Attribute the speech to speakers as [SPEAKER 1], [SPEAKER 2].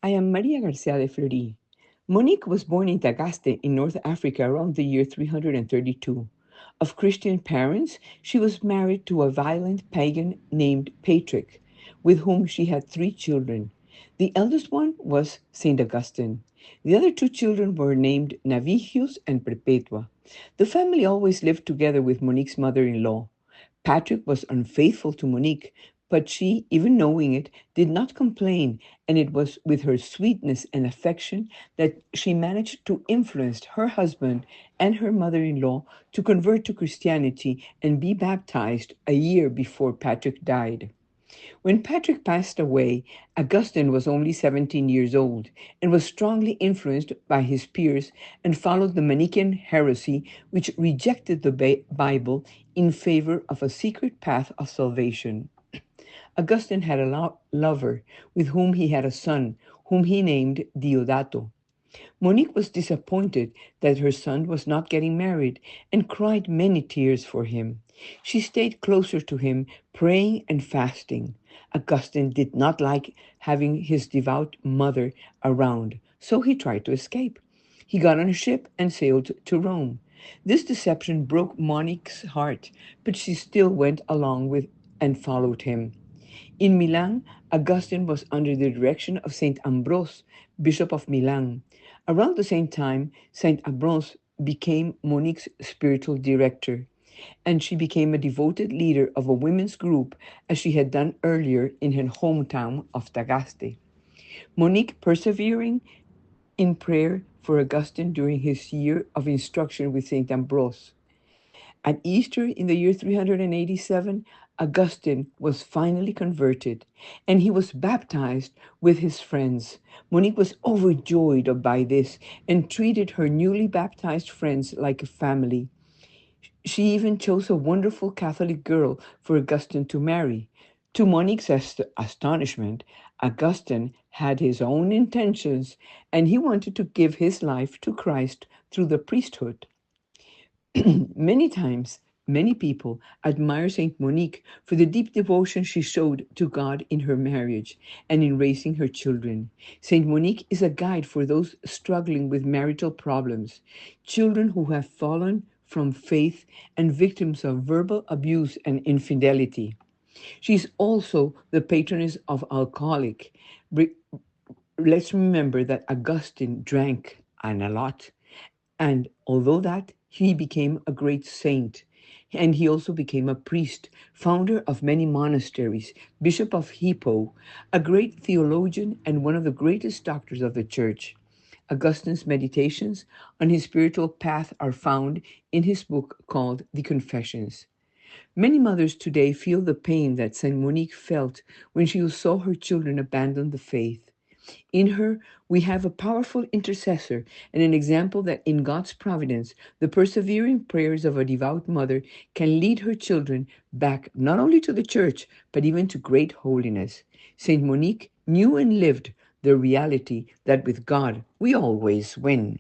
[SPEAKER 1] I am Maria Garcia de Fleury. Monique was born in Tagaste in North Africa around the year 332. Of Christian parents, she was married to a violent pagan named Patrick, with whom she had three children. The eldest one was Saint Augustine. The other two children were named Navigius and Perpetua. The family always lived together with Monique's mother in law. Patrick was unfaithful to Monique, but she, even knowing it, did not complain, and it was with her sweetness and affection that she managed to influence her husband and her mother in law to convert to Christianity and be baptized a year before Patrick died. When Patrick passed away, Augustine was only 17 years old and was strongly influenced by his peers and followed the Manichaean heresy, which rejected the Bible in favor of a secret path of salvation. Augustine had a lover with whom he had a son, whom he named Diodato. Monique was disappointed that her son was not getting married and cried many tears for him. She stayed closer to him, praying and fasting. Augustine did not like having his devout mother around, so he tried to escape. He got on a ship and sailed to Rome. This deception broke Monique's heart, but she still went along with and followed him. In Milan, Augustine was under the direction of Saint Ambrose, Bishop of Milan. Around the same time, Saint Ambrose became Monique's spiritual director, and she became a devoted leader of a women's group as she had done earlier in her hometown of Tagaste. Monique persevering in prayer for Augustine during his year of instruction with Saint Ambrose. At Easter in the year 387, Augustine was finally converted and he was baptized with his friends. Monique was overjoyed by this and treated her newly baptized friends like a family. She even chose a wonderful Catholic girl for Augustine to marry. To Monique's astonishment, Augustine had his own intentions and he wanted to give his life to Christ through the priesthood. Many times, many people admire Saint Monique for the deep devotion she showed to God in her marriage and in raising her children. Saint Monique is a guide for those struggling with marital problems, children who have fallen from faith, and victims of verbal abuse and infidelity. She is also the patroness of alcoholic. Let's remember that Augustine drank and a lot, and although that, he became a great saint. And he also became a priest, founder of many monasteries, bishop of Hippo, a great theologian and one of the greatest doctors of the church. Augustine's meditations on his spiritual path are found in his book called The Confessions. Many mothers today feel the pain that Saint Monique felt when she saw her children abandon the faith. In her, we have a powerful intercessor and an example that in God's providence, the persevering prayers of a devout mother can lead her children back not only to the church, but even to great holiness. Saint Monique knew and lived the reality that with God we always win.